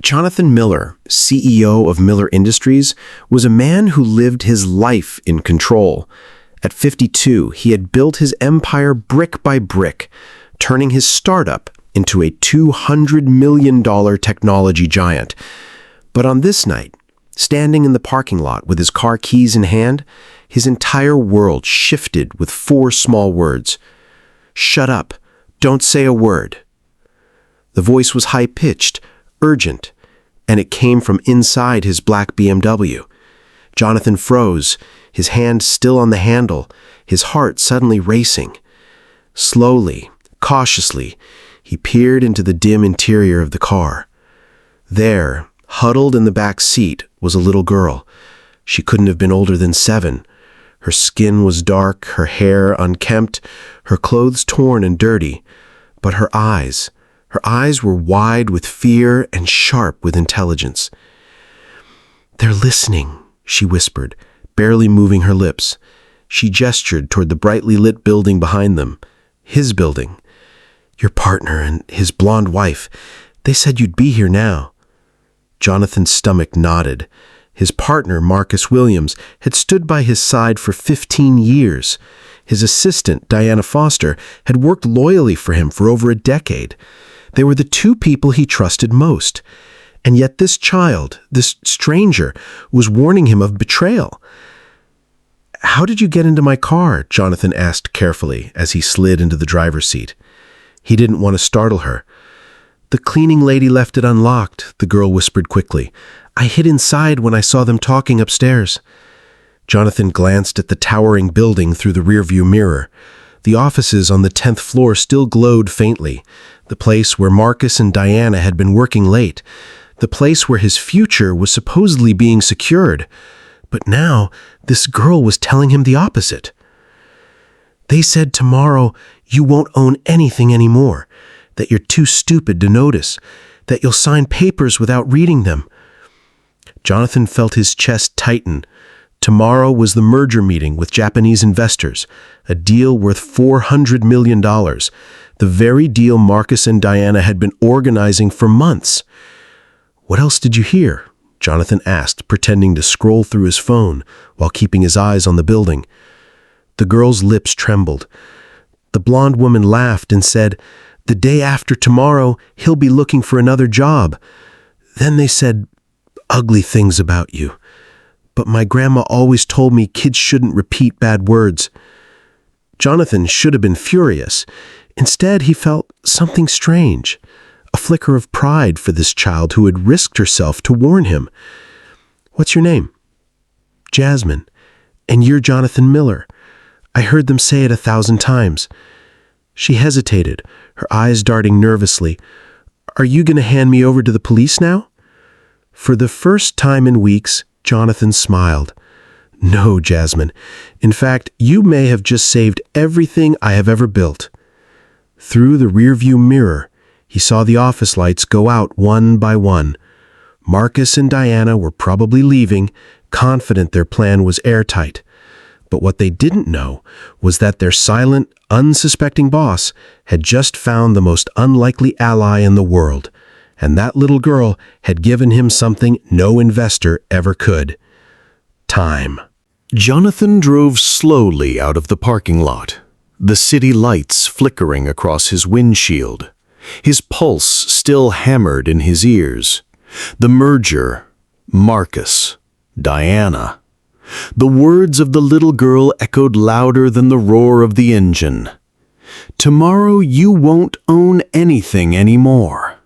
Jonathan Miller, CEO of Miller Industries, was a man who lived his life in control. At 52, he had built his empire brick by brick, turning his startup into a $200 million technology giant. But on this night, standing in the parking lot with his car keys in hand, his entire world shifted with four small words. "Shut up. Don't say a word." The voice was high-pitched, urgent, and it came from inside his black BMW. Jonathan froze, his hand still on the handle, his heart suddenly racing. Slowly, cautiously, he peered into the dim interior of the car. There, huddled in the back seat, was a little girl. She couldn't have been older than 7. Her skin was dark, her hair unkempt, her clothes torn and dirty. But her eyes were wide with fear and sharp with intelligence. "They're listening," she whispered, barely moving her lips. She gestured toward the brightly lit building behind them. His building. "Your partner and his blonde wife. They said you'd be here now." Jonathan's stomach knotted. His partner, Marcus Williams, had stood by his side for 15 years. His assistant, Diana Foster, had worked loyally for him for over a decade. They were the two people he trusted most. And yet this child, this stranger, was warning him of betrayal. "How did you get into my car?" Jonathan asked carefully as he slid into the driver's seat. He didn't want to startle her. "The cleaning lady left it unlocked," the girl whispered quickly. "I hid inside when I saw them talking upstairs." Jonathan glanced at the towering building through the rearview mirror. The offices on the 10th floor still glowed faintly, the place where Marcus and Diana had been working late, the place where his future was supposedly being secured. But now, this girl was telling him the opposite. "They said tomorrow you won't own anything anymore, that you're too stupid to notice, that you'll sign papers without reading them." Jonathan felt his chest tighten. Tomorrow was the merger meeting with Japanese investors, a deal worth $400 million, the very deal Marcus and Diana had been organizing for months. "What else did you hear?" Jonathan asked, pretending to scroll through his phone while keeping his eyes on the building. The girl's lips trembled. The blonde woman laughed and said, "The day after tomorrow, he'll be looking for another job. Then they said ugly things about you. But my grandma always told me kids shouldn't repeat bad words." Jonathan should have been furious. Instead, he felt something strange, a flicker of pride for this child who had risked herself to warn him. "What's your name?" "Jasmine. And you're Jonathan Miller. I heard them say it 1,000 times." She hesitated, her eyes darting nervously. "Are you going to hand me over to the police now?" For the first time in weeks, Jonathan smiled. "No, Jasmine. In fact, you may have just saved everything I have ever built." Through the rearview mirror, he saw the office lights go out one by one. Marcus and Diana were probably leaving, confident their plan was airtight. But what they didn't know was that their silent, unsuspecting boss had just found the most unlikely ally in the world, and that little girl had given him something no investor ever could: time. Jonathan drove slowly out of the parking lot, the city lights flickering across his windshield. His pulse still hammered in his ears. The merger, Marcus, Diana. The words of the little girl echoed louder than the roar of the engine. "Tomorrow you won't own anything anymore."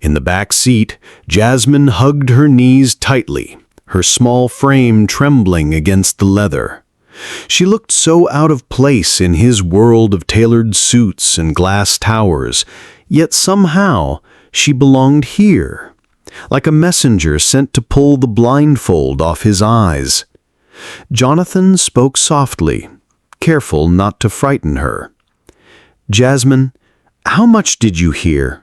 In the back seat, Jasmine hugged her knees tightly, her small frame trembling against the leather. She looked so out of place in his world of tailored suits and glass towers, yet somehow she belonged here, like a messenger sent to pull the blindfold off his eyes. Jonathan spoke softly, careful not to frighten her. "Jasmine, how much did you hear?"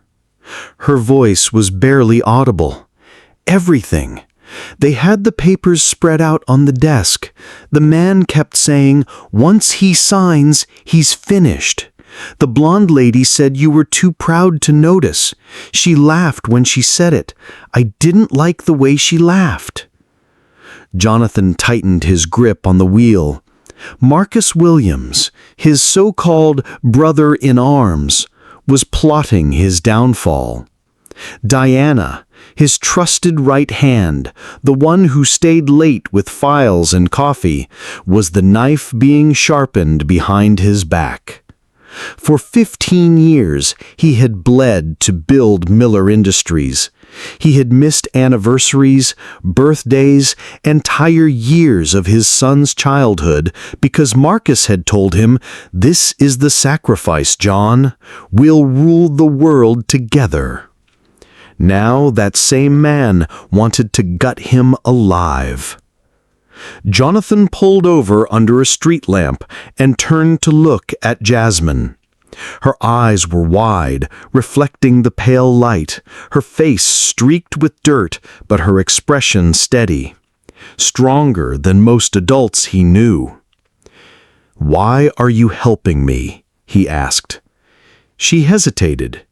Her voice was barely audible. "Everything. They had the papers spread out on the desk. The man kept saying, 'Once he signs, he's finished.' The blonde lady said you were too proud to notice. She laughed when she said it. I didn't like the way she laughed." Jonathan tightened his grip on the wheel. Marcus Williams, his so-called brother-in-arms, was plotting his downfall. Diana, his trusted right hand, the one who stayed late with files and coffee, was the knife being sharpened behind his back. For 15 years, he had bled to build Miller Industries. He had missed anniversaries, birthdays, entire years of his son's childhood because Marcus had told him, "This is the sacrifice, John. We'll rule the world together." Now that same man wanted to gut him alive. Jonathan pulled over under a street lamp and turned to look at Jasmine. Her eyes were wide, reflecting the pale light, her face streaked with dirt, but her expression steady. Stronger than most adults he knew. "Why are you helping me?" he asked. She hesitated,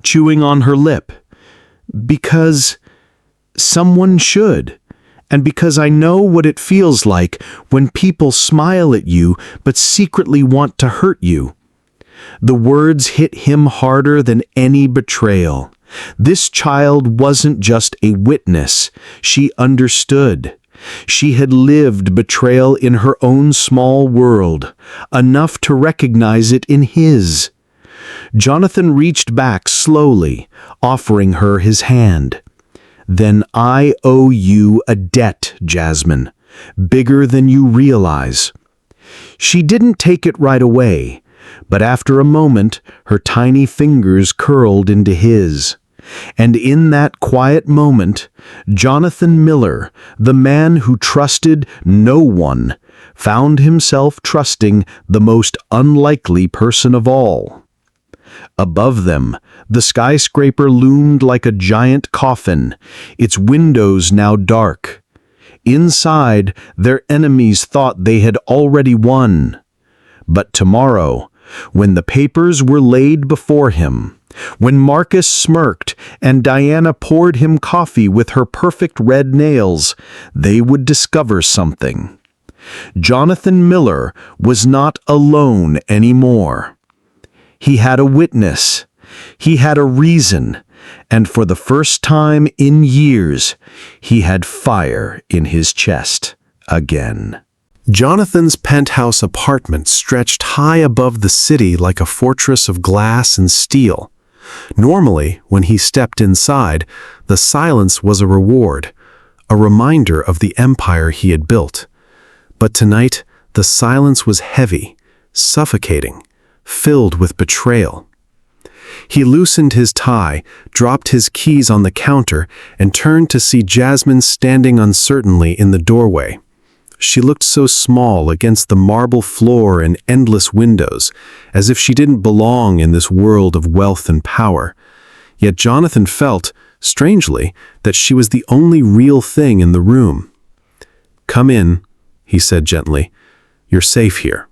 chewing on her lip. "Because someone should. And because I know what it feels like when people smile at you but secretly want to hurt you." The words hit him harder than any betrayal. This child wasn't just a witness. She understood. She had lived betrayal in her own small world, enough to recognize it in his. Jonathan reached back slowly, offering her his hand. "Then I owe you a debt, Jasmine, bigger than you realize." She didn't take it right away, but after a moment, her tiny fingers curled into his. And in that quiet moment, Jonathan Miller, the man who trusted no one, found himself trusting the most unlikely person of all. Above them, the skyscraper loomed like a giant coffin, its windows now dark. Inside, their enemies thought they had already won. But tomorrow, when the papers were laid before him, when Marcus smirked and Diana poured him coffee with her perfect red nails, they would discover something. Jonathan Miller was not alone anymore. He had a witness. He had a reason. And for the first time in years, he had fire in his chest again. Jonathan's penthouse apartment stretched high above the city like a fortress of glass and steel. Normally, when he stepped inside, the silence was a reward, a reminder of the empire he had built. But tonight, the silence was heavy, suffocating, filled with betrayal. He loosened his tie, dropped his keys on the counter, and turned to see Jasmine standing uncertainly in the doorway. She looked so small against the marble floor and endless windows, as if she didn't belong in this world of wealth and power. Yet Jonathan felt, strangely, that she was the only real thing in the room. "Come in," he said gently. "You're safe here."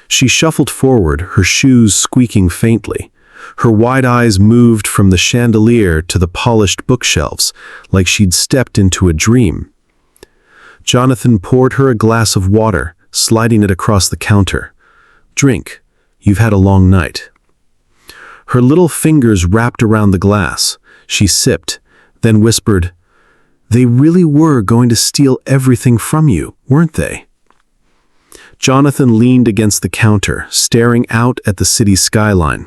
She shuffled forward, her shoes squeaking faintly. Her wide eyes moved from the chandelier to the polished bookshelves, like she'd stepped into a dream. Jonathan poured her a glass of water, sliding it across the counter. "Drink. You've had a long night." Her little fingers wrapped around the glass. She sipped, then whispered, "They really were going to steal everything from you, weren't they?" Jonathan leaned against the counter, staring out at the city skyline.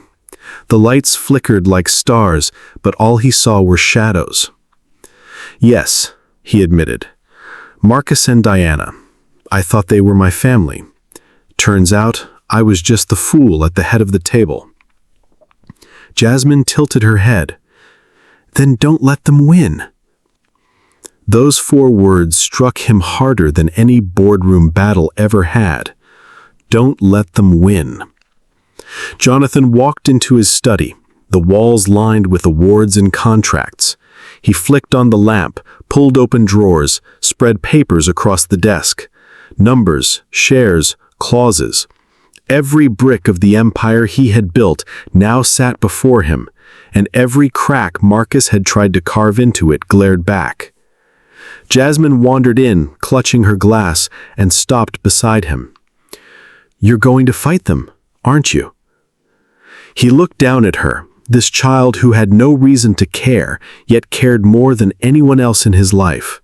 The lights flickered like stars, but all he saw were shadows. "Yes," he admitted. "Marcus and Diana. I thought they were my family. Turns out, I was just the fool at the head of the table." Jasmine tilted her head. "Then don't let them win." Those 4 words struck him harder than any boardroom battle ever had. Don't let them win. Jonathan walked into his study, the walls lined with awards and contracts. He flicked on the lamp, pulled open drawers, spread papers across the desk. Numbers, shares, clauses. Every brick of the empire he had built now sat before him, and every crack Marcus had tried to carve into it glared back. Jasmine wandered in, clutching her glass, and stopped beside him. "You're going to fight them, aren't you?" He looked down at her, this child who had no reason to care, yet cared more than anyone else in his life.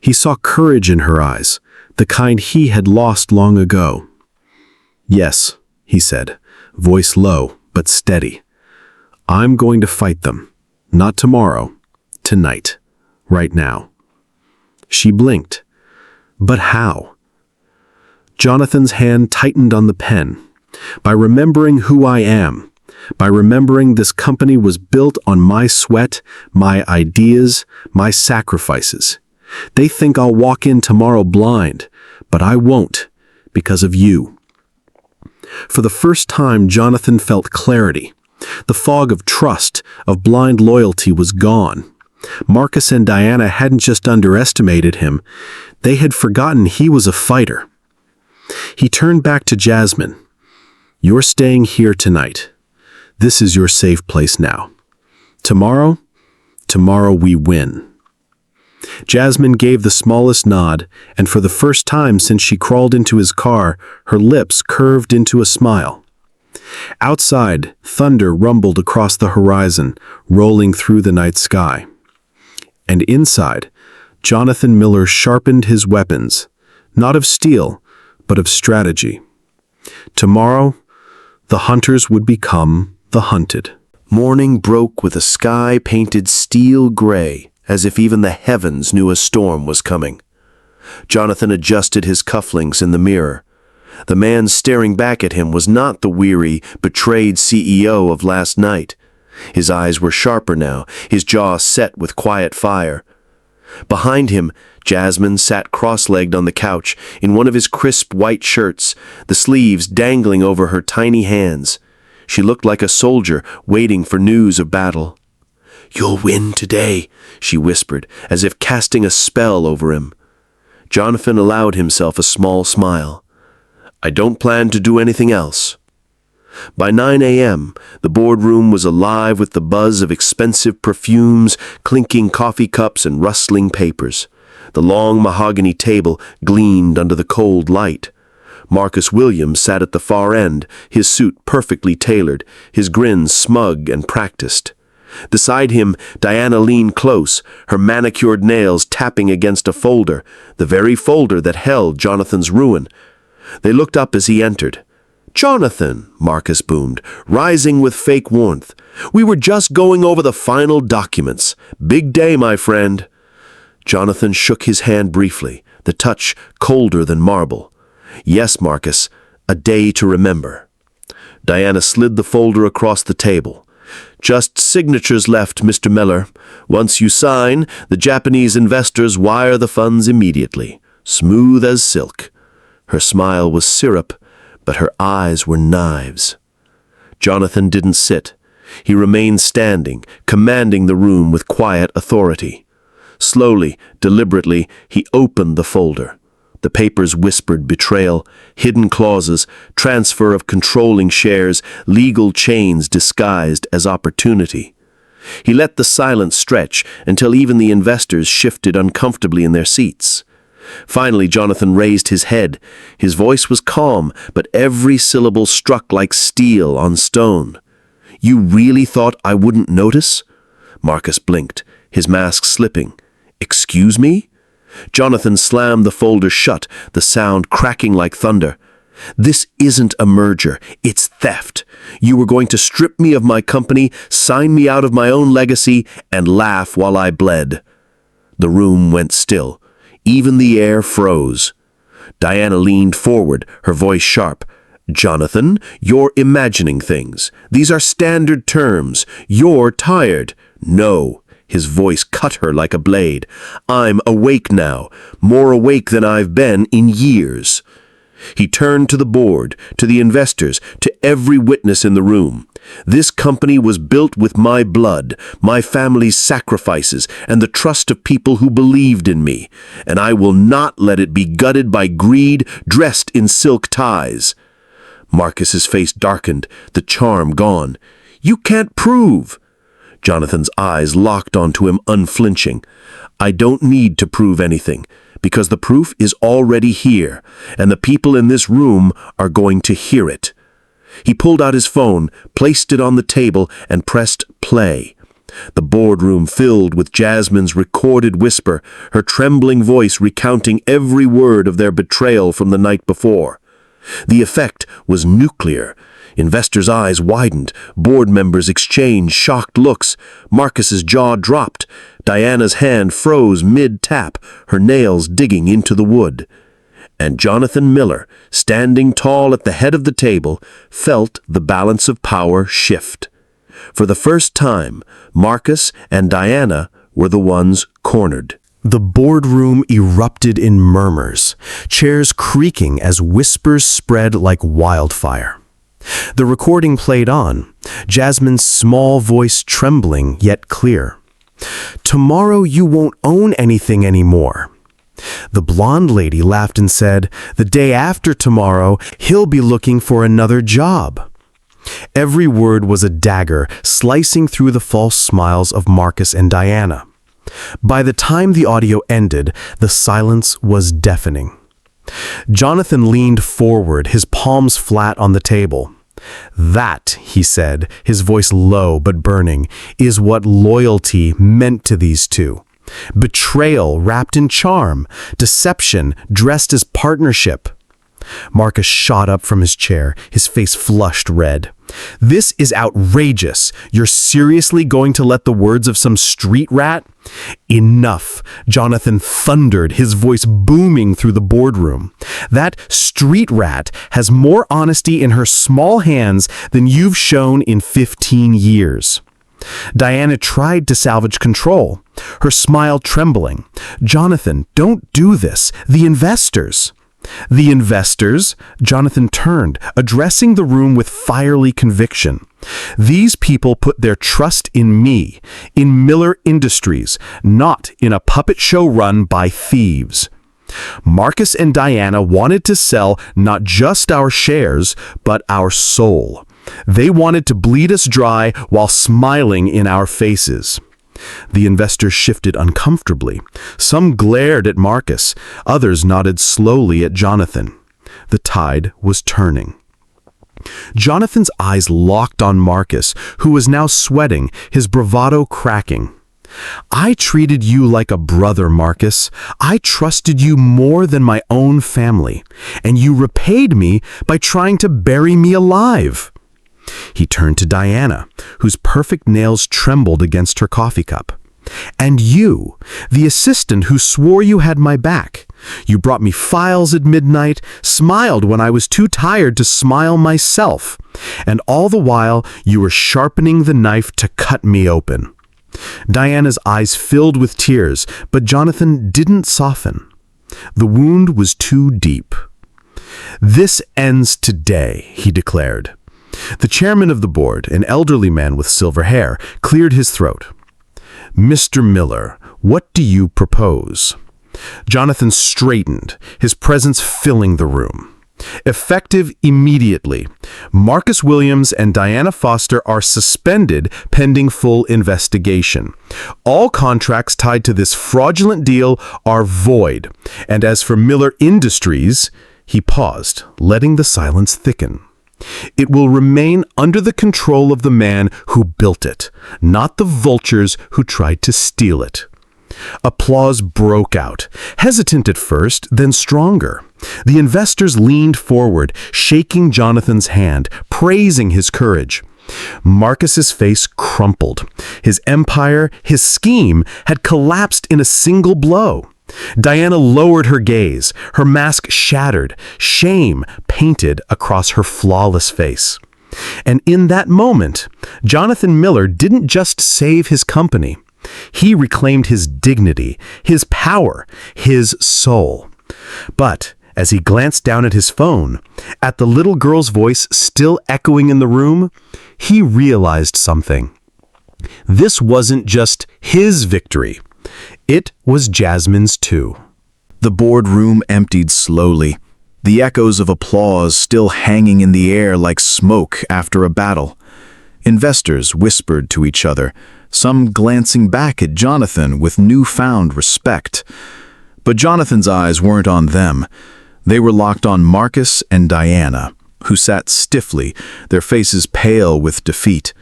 He saw courage in her eyes, the kind he had lost long ago. "Yes," he said, voice low but steady. "I'm going to fight them. Not tomorrow. Tonight. Right now." She blinked. But how? Jonathan's hand tightened on the pen. "By remembering who I am. By remembering this company was built on my sweat, my ideas, my sacrifices. They think I'll walk in tomorrow blind, but I won't, because of you." For the first time, Jonathan felt clarity. The fog of trust, of blind loyalty was gone. Marcus and Diana hadn't just underestimated him, they had forgotten he was a fighter. He turned back to Jasmine. "You're staying here tonight. This is your safe place now. Tomorrow we win." Jasmine gave the smallest nod, and for the first time since she crawled into his car, her lips curved into a smile. Outside, thunder rumbled across the horizon, rolling through the night sky. And inside, Jonathan Miller sharpened his weapons, not of steel, but of strategy. Tomorrow, the hunters would become the hunted. Morning broke with a sky painted steel gray, as if even the heavens knew a storm was coming. Jonathan adjusted his cufflinks in the mirror. The man staring back at him was not the weary, betrayed CEO of last night. His eyes were sharper now, his jaw set with quiet fire. Behind him, Jasmine sat cross-legged on the couch in one of his crisp white shirts, the sleeves dangling over her tiny hands. She looked like a soldier waiting for news of battle. "You'll win today," she whispered, as if casting a spell over him. Jonathan allowed himself a small smile. "I don't plan to do anything else." By 9 a.m., the boardroom was alive with the buzz of expensive perfumes, clinking coffee cups, and rustling papers. The long mahogany table gleamed under the cold light. Marcus Williams sat at the far end, his suit perfectly tailored, his grin smug and practiced. Beside him, Diana leaned close, her manicured nails tapping against a folder, the very folder that held Jonathan's ruin. They looked up as he entered. "Jonathan," Marcus boomed, rising with fake warmth. "We were just going over the final documents. Big day, my friend." Jonathan shook his hand briefly, the touch colder than marble. "Yes, Marcus, a day to remember." Diana slid the folder across the table. "Just signatures left, Mr. Miller. Once you sign, the Japanese investors wire the funds immediately. Smooth as silk." Her smile was syrup, but her eyes were knives. Jonathan didn't sit. He remained standing, commanding the room with quiet authority. Slowly, deliberately, he opened the folder. The papers whispered betrayal, hidden clauses, transfer of controlling shares, legal chains disguised as opportunity. He let the silence stretch until even the investors shifted uncomfortably in their seats. Finally, Jonathan raised his head. His voice was calm, but every syllable struck like steel on stone. "You really thought I wouldn't notice?" Marcus blinked, his mask slipping. "Excuse me?" Jonathan slammed the folder shut, the sound cracking like thunder. "This isn't a merger, it's theft. You were going to strip me of my company, sign me out of my own legacy, and laugh while I bled." The room went still. Even the air froze. Diana leaned forward, her voice sharp. "Jonathan, you're imagining things. These are standard terms. You're tired." "No." His voice cut her like a blade. "I'm awake now, more awake than I've been in years." He turned to the board, to the investors, to every witness in the room. "This company was built with my blood, my family's sacrifices, and the trust of people who believed in me, and I will not let it be gutted by greed dressed in silk ties." Marcus's face darkened, the charm gone. "You can't prove." Jonathan's eyes locked onto him unflinching. "I don't need to prove anything, because the proof is already here, and the people in this room are going to hear it." He pulled out his phone, placed it on the table, and pressed play. The boardroom filled with Jasmine's recorded whisper, her trembling voice recounting every word of their betrayal from the night before. The effect was nuclear. Investors' eyes widened, board members exchanged shocked looks, Marcus's jaw dropped, Diana's hand froze mid-tap, her nails digging into the wood. And Jonathan Miller, standing tall at the head of the table, felt the balance of power shift. For the first time, Marcus and Diana were the ones cornered. The boardroom erupted in murmurs, chairs creaking as whispers spread like wildfire. The recording played on, Jasmine's small voice trembling yet clear. "Tomorrow you won't own anything anymore." The blonde lady laughed and said, "The day after tomorrow, he'll be looking for another job." Every word was a dagger slicing through the false smiles of Marcus and Diana. By the time the audio ended, the silence was deafening. Jonathan leaned forward, his palms flat on the table. "That," he said, his voice low but burning, "is what loyalty meant to these two. Betrayal wrapped in charm, deception dressed as partnership." Marcus shot up from his chair, his face flushed red. "This is outrageous. You're seriously going to let the words of some street rat?" "Enough," Jonathan thundered, his voice booming through the boardroom. "That street rat has more honesty in her small hands than you've shown in 15 years. Diana tried to salvage control, her smile trembling. "Jonathan, don't do this. The investors." "The investors?" Jonathan turned, addressing the room with fiery conviction. "These people put their trust in me, in Miller Industries, not in a puppet show run by thieves. Marcus and Diana wanted to sell not just our shares, but our soul. They wanted to bleed us dry while smiling in our faces." The investors shifted uncomfortably. Some glared at Marcus, others nodded slowly at Jonathan. The tide was turning. Jonathan's eyes locked on Marcus, who was now sweating, his bravado cracking. "I treated you like a brother, Marcus. I trusted you more than my own family, and you repaid me by trying to bury me alive." He turned to Diana, whose perfect nails trembled against her coffee cup. "And you, the assistant who swore you had my back. You brought me files at midnight, smiled when I was too tired to smile myself, and all the while you were sharpening the knife to cut me open." Diana's eyes filled with tears, but Jonathan didn't soften. The wound was too deep. "This ends today," he declared. The chairman of the board, an elderly man with silver hair, cleared his throat. "Mr. Miller, what do you propose?" Jonathan straightened, his presence filling the room. "Effective immediately. Marcus Williams and Diana Foster are suspended pending full investigation. All contracts tied to this fraudulent deal are void. And as for Miller Industries," he paused, letting the silence thicken. "It will remain under the control of the man who built it, not the vultures who tried to steal it." Applause broke out, hesitant at first, then stronger. The investors leaned forward, shaking Jonathan's hand, praising his courage. Marcus's face crumpled. His empire, his scheme, had collapsed in a single blow. Diana lowered her gaze, her mask shattered, shame painted across her flawless face. And in that moment, Jonathan Miller didn't just save his company. He reclaimed his dignity, his power, his soul. But as he glanced down at his phone, at the little girl's voice still echoing in the room, he realized something. This wasn't just his victory. It was Jasmine's too. The boardroom emptied slowly. the echoes of applause still hanging in the air like smoke after a battle. Investors whispered to each other, some glancing back at Jonathan with newfound respect. But Jonathan's eyes weren't on them. They were locked on Marcus and Diana, who sat stiffly, their faces pale with defeat.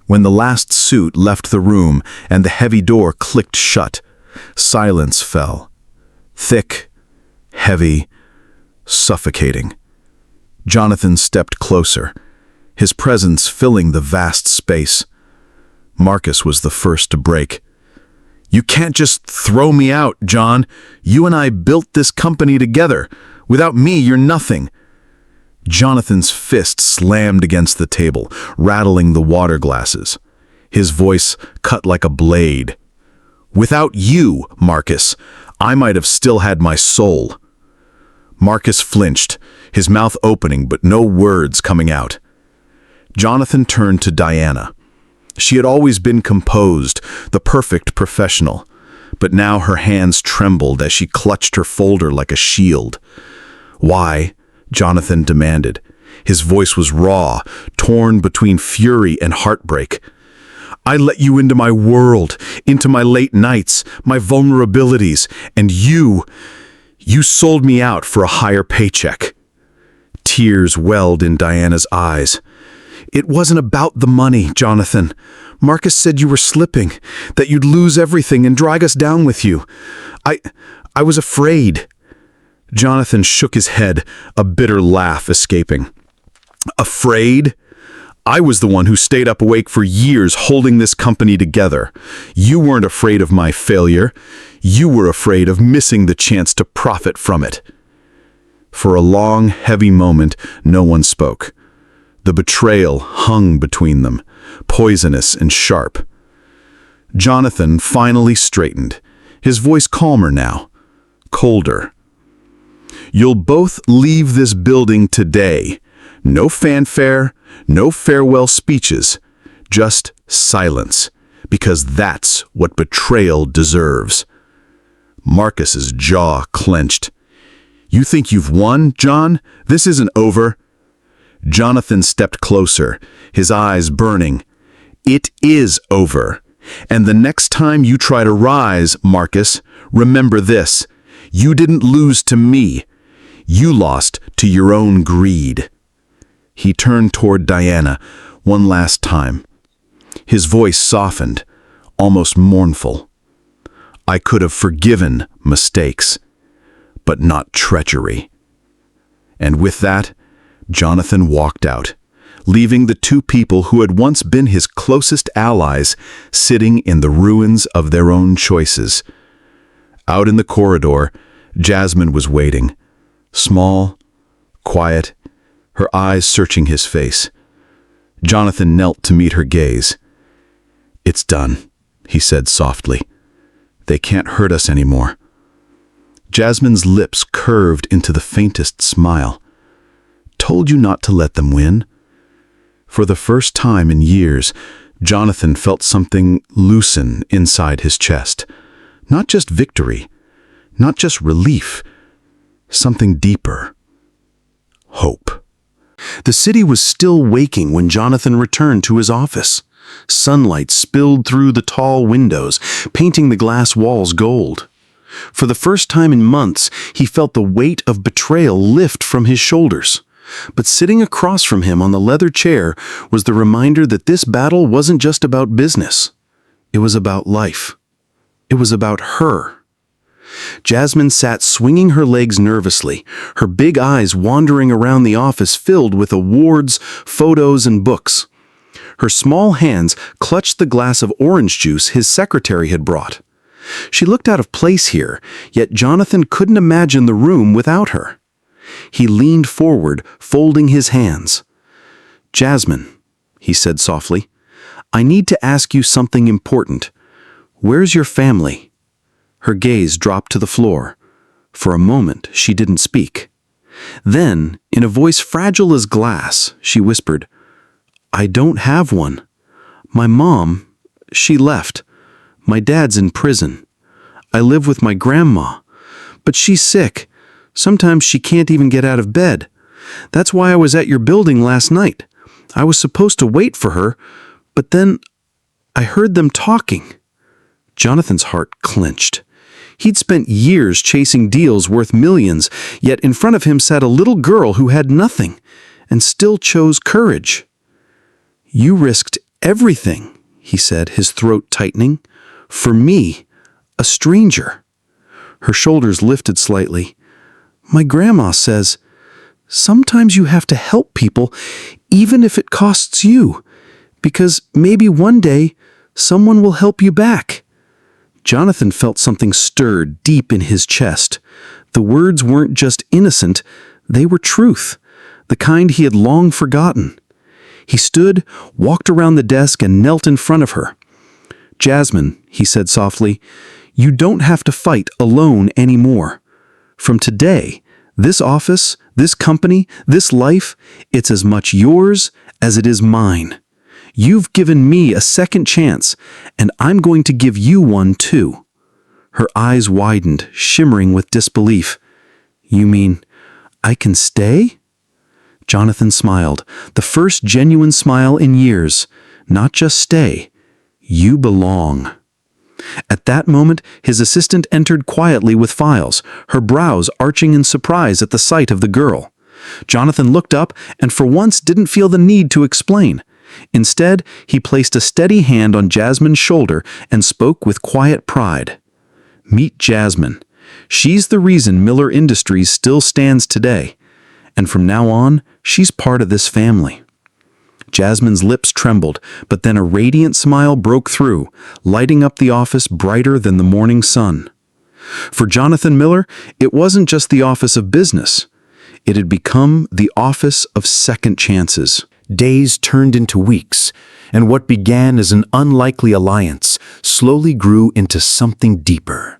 When the last suit left the room and the heavy door clicked shut, silence fell. Thick, heavy, suffocating. Jonathan stepped closer, his presence filling the vast space. Marcus was the first to break. "You can't just throw me out, John. You and I built this company together. Without me, you're nothing." Jonathan's fist slammed against the table, rattling the water glasses. His voice cut like a blade. "Without you, Marcus, I might have still had my soul." Marcus flinched, his mouth opening but no words coming out. Jonathan turned to Diana. She had always been composed, the perfect professional, but now her hands trembled as she clutched her folder like a shield. "Why?" Jonathan demanded. His voice was raw, torn between fury and heartbreak. "I let you into my world, into my late nights, my vulnerabilities, and you sold me out for a higher paycheck." Tears welled in Diana's eyes. "It wasn't about the money, Jonathan. Marcus said you were slipping, that you'd lose everything and drag us down with you. I was afraid." Jonathan shook his head, a bitter laugh escaping. "Afraid? I was the one who stayed up awake for years holding this company together. You weren't afraid of my failure. You were afraid of missing the chance to profit from it." For a long, heavy moment, no one spoke. The betrayal hung between them, poisonous and sharp. Jonathan finally straightened, his voice calmer now, colder. "You'll both leave this building today. No fanfare, no farewell speeches, just silence, because that's what betrayal deserves." Marcus's jaw clenched. "You think you've won, John? This isn't over." Jonathan stepped closer, his eyes burning. "It is over. And the next time you try to rise, Marcus, remember this. You didn't lose to me. You lost to your own greed." He turned toward Diana one last time. His voice softened, almost mournful. "I could have forgiven mistakes, but not treachery." And with that, Jonathan walked out, leaving the two people who had once been his closest allies sitting in the ruins of their own choices. Out in the corridor, Jasmine was waiting, small, quiet, her eyes searching his face. Jonathan knelt to meet her gaze. "It's done," he said softly. "They can't hurt us anymore." Jasmine's lips curved into the faintest smile. "Told you not to let them win." For the first time in years, Jonathan felt something loosen inside his chest. Not just victory, not just relief, something deeper. Hope. The city was still waking when Jonathan returned to his office. Sunlight spilled through the tall windows, painting the glass walls gold. For the first time in months, he felt the weight of betrayal lift from his shoulders. But sitting across from him on the leather chair was the reminder that this battle wasn't just about business. It was about life. It was about her. Jasmine sat swinging her legs nervously, her big eyes wandering around the office filled with awards, photos, and books. Her small hands clutched the glass of orange juice his secretary had brought. She looked out of place here, yet Jonathan couldn't imagine the room without her. He leaned forward, folding his hands. "Jasmine," he said softly, "I need to ask you something important. Where's your family?" Her gaze dropped to the floor. For a moment, she didn't speak. Then, in a voice fragile as glass, she whispered, "I don't have one. My mom, she left. My dad's in prison. I live with my grandma, but she's sick, Sometimes she can't even get out of bed. That's why I was at your building last night. I was supposed to wait for her, but then I heard them talking." Jonathan's heart clenched. He'd spent years chasing deals worth millions, yet in front of him sat a little girl who had nothing, and still chose courage. "You risked everything," he said, his throat tightening. "For me, a stranger." Her shoulders lifted slightly. "My grandma says, sometimes you have to help people, even if it costs you, because maybe one day someone will help you back." Jonathan felt something stir deep in his chest. The words weren't just innocent, they were truth, the kind he had long forgotten. He stood, walked around the desk, and knelt in front of her. "Jasmine," he said softly, "you don't have to fight alone anymore. From today, this office, this company, this life, it's as much yours as it is mine. You've given me a second chance, and I'm going to give you one too." Her eyes widened, shimmering with disbelief. "You mean I can stay?" Jonathan smiled, the first genuine smile in years. "Not just stay. You belong." At that moment, his assistant entered quietly with files, her brows arching in surprise at the sight of the girl. Jonathan looked up and for once didn't feel the need to explain. Instead, he placed a steady hand on Jasmine's shoulder and spoke with quiet pride. "Meet Jasmine. She's the reason Miller Industries still stands today. And from now on, she's part of this family." Jasmine's lips trembled, but then a radiant smile broke through, lighting up the office brighter than the morning sun. For Jonathan Miller, it wasn't just the office of business. It had become the office of second chances. Days turned into weeks, and what began as an unlikely alliance slowly grew into something deeper.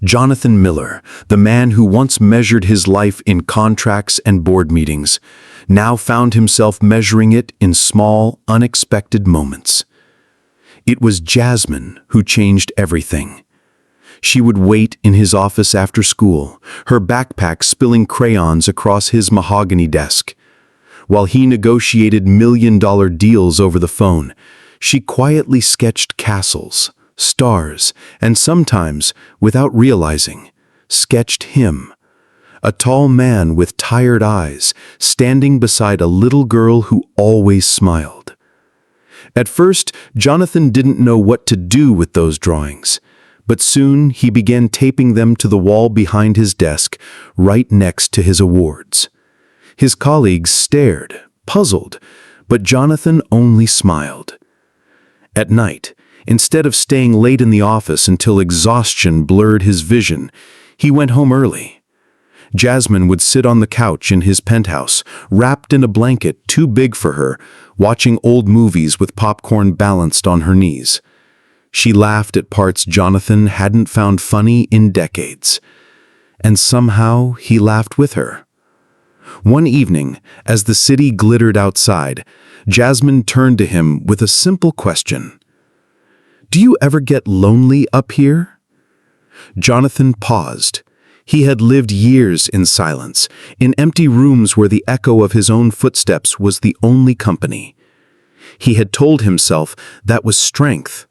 Jonathan Miller, the man who once measured his life in contracts and board meetings, now found himself measuring it in small, unexpected moments. It was Jasmine who changed everything. She would wait in his office after school, her backpack spilling crayons across his mahogany desk. While he negotiated million-dollar deals over the phone, she quietly sketched castles, stars, and sometimes, without realizing, sketched him. A tall man with tired eyes, standing beside a little girl who always smiled. At first, Jonathan didn't know what to do with those drawings, but soon he began taping them to the wall behind his desk, right next to his awards. His colleagues stared, puzzled, but Jonathan only smiled. At night, instead of staying late in the office until exhaustion blurred his vision, he went home early. Jasmine would sit on the couch in his penthouse, wrapped in a blanket too big for her, watching old movies with popcorn balanced on her knees. She laughed at parts Jonathan hadn't found funny in decades. And somehow he laughed with her. One evening, as the city glittered outside, Jasmine turned to him with a simple question. "Do you ever get lonely up here?" Jonathan paused. He had lived years in silence, in empty rooms where the echo of his own footsteps was the only company. He had told himself that was strength,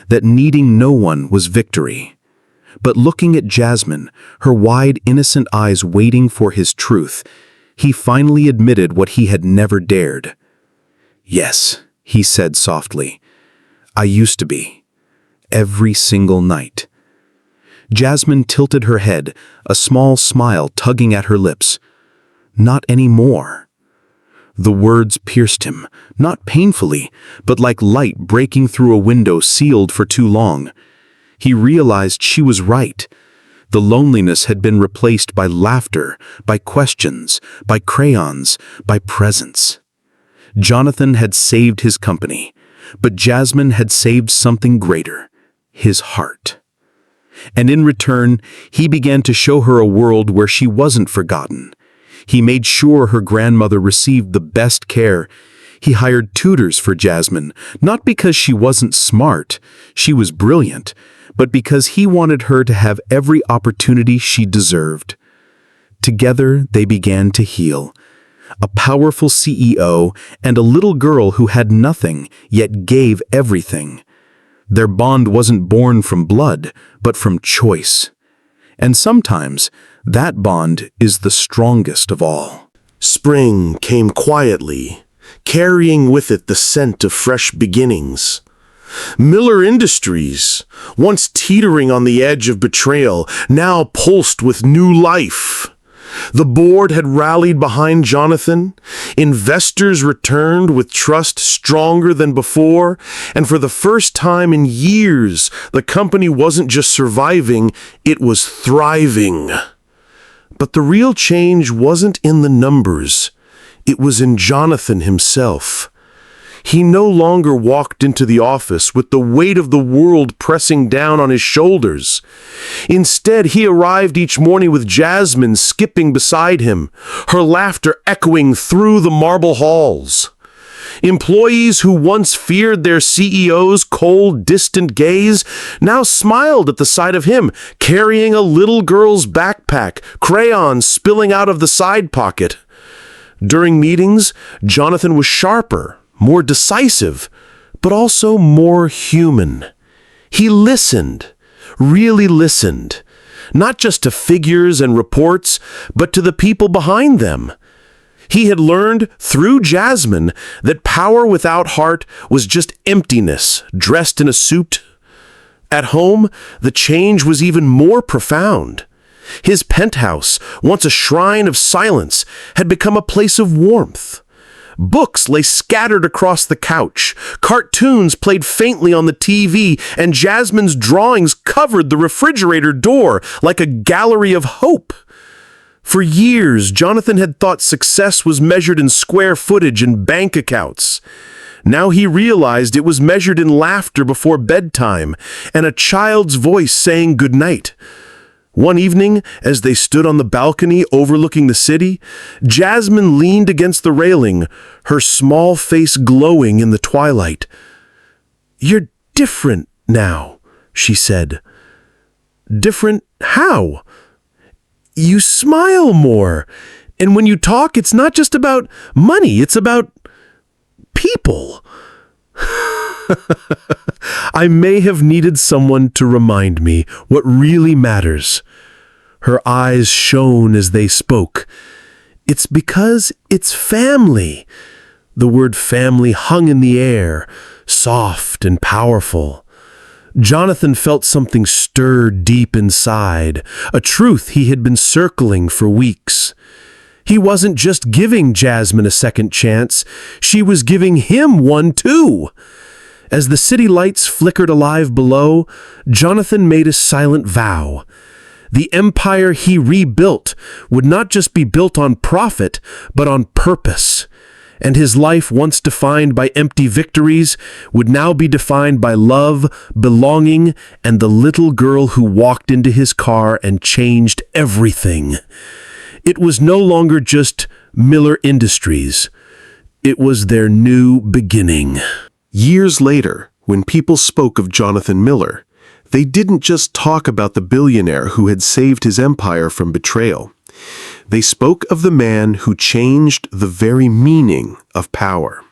that needing no one was victory. But looking at Jasmine, her wide, innocent eyes waiting for his truth, he finally admitted what he had never dared. "Yes," he said softly, "I used to be. Every single night." Jasmine tilted her head, a small smile tugging at her lips. "Not anymore." The words pierced him, not painfully, but like light breaking through a window sealed for too long. He realized she was right. The loneliness had been replaced by laughter, by questions, by crayons, by presence. Jonathan had saved his company, but Jasmine had saved something greater, his heart. And in return, he began to show her a world where she wasn't forgotten. He made sure her grandmother received the best care. He hired tutors for Jasmine, not because she wasn't smart, she was brilliant, but because he wanted her to have every opportunity she deserved. Together, they began to heal. A powerful CEO and a little girl who had nothing, yet gave everything. Their bond wasn't born from blood, but from choice. And sometimes, that bond is the strongest of all. Spring came quietly, carrying with it the scent of fresh beginnings. Miller Industries, once teetering on the edge of betrayal, now pulsed with new life. The board had rallied behind Jonathan, investors returned with trust stronger than before, and for the first time in years, the company wasn't just surviving, it was thriving. But the real change wasn't in the numbers, it was in Jonathan himself. He no longer walked into the office with the weight of the world pressing down on his shoulders. Instead, he arrived each morning with Jasmine skipping beside him, her laughter echoing through the marble halls. Employees who once feared their CEO's cold, distant gaze now smiled at the sight of him, carrying a little girl's backpack, crayons spilling out of the side pocket. During meetings, Jonathan was sharper, more decisive, but also more human. He listened, really listened, not just to figures and reports, but to the people behind them. He had learned through Jasmine that power without heart was just emptiness dressed in a suit. At home, the change was even more profound. His penthouse, once a shrine of silence, had become a place of warmth. Books lay scattered across the couch, cartoons played faintly on the TV, and Jasmine's drawings covered the refrigerator door like a gallery of hope. For years, Jonathan had thought success was measured in square footage and bank accounts. Now he realized it was measured in laughter before bedtime and a child's voice saying goodnight. One evening, as they stood on the balcony overlooking the city, Jasmine leaned against the railing, her small face glowing in the twilight. "You're different now," she said. "Different how?" "You smile more. And when you talk, it's not just about money, it's about people." I may have needed someone to remind me what really matters. Her eyes shone as they spoke. "It's because it's family." The word family hung in the air, soft and powerful. Jonathan felt something stir deep inside, a truth he had been circling for weeks. He wasn't just giving Jasmine a second chance, she was giving him one too. As the city lights flickered alive below, Jonathan made a silent vow. The empire he rebuilt would not just be built on profit, but on purpose. And his life, once defined by empty victories, would now be defined by love, belonging, and the little girl who walked into his car and changed everything. It was no longer just Miller Industries. It was their new beginning. Years later, when people spoke of Jonathan Miller, they didn't just talk about the billionaire who had saved his empire from betrayal. They spoke of the man who changed the very meaning of power.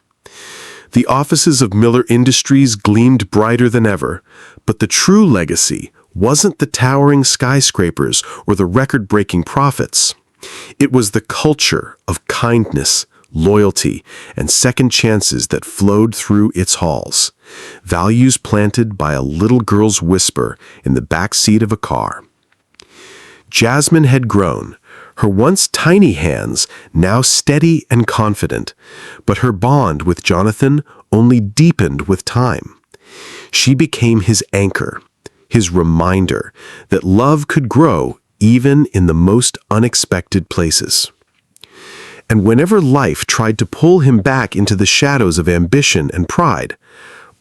The offices of Miller Industries gleamed brighter than ever, but the true legacy wasn't the towering skyscrapers or the record-breaking profits. It was the culture of kindness, loyalty, and second chances that flowed through its halls, values planted by a little girl's whisper in the back seat of a car. Jasmine had grown, her once tiny hands now steady and confident, but her bond with Jonathan only deepened with time. She became his anchor, his reminder that love could grow even in the most unexpected places. And whenever life tried to pull him back into the shadows of ambition and pride,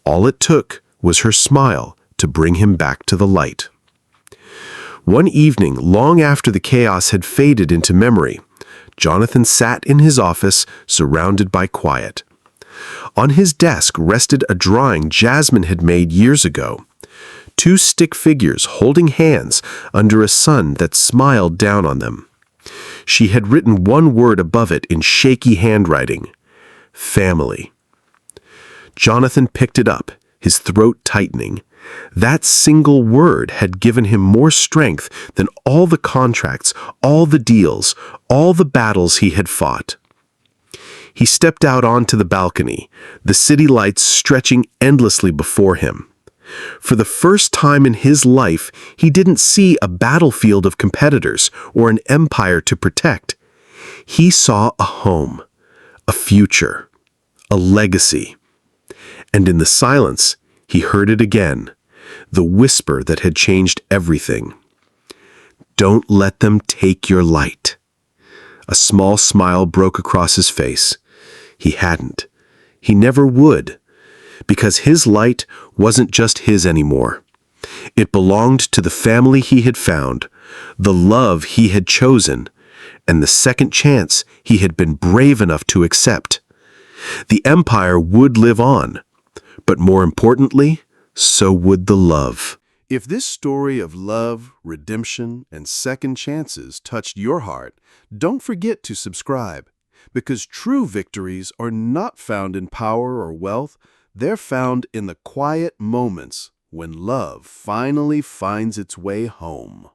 all it took was her smile to bring him back to the light. One evening, long after the chaos had faded into memory, Jonathan sat in his office, surrounded by quiet. On his desk rested a drawing Jasmine had made years ago. Two stick figures holding hands under a sun that smiled down on them. She had written one word above it in shaky handwriting: family. Jonathan picked it up, his throat tightening. That single word had given him more strength than all the contracts, all the deals, all the battles he had fought. He stepped out onto the balcony, the city lights stretching endlessly before him. For the first time in his life, he didn't see a battlefield of competitors or an empire to protect. He saw a home, a future, a legacy. And in the silence, he heard it again, the whisper that had changed everything. Don't let them take your light. A small smile broke across his face. He hadn't. He never would. Because his light wasn't just his anymore. It belonged to the family he had found, the love he had chosen, and the second chance he had been brave enough to accept. The empire would live on, but more importantly, so would the love. If this story of love, redemption, and second chances touched your heart, don't forget to subscribe, because true victories are not found in power or wealth. They're found in the quiet moments when love finally finds its way home.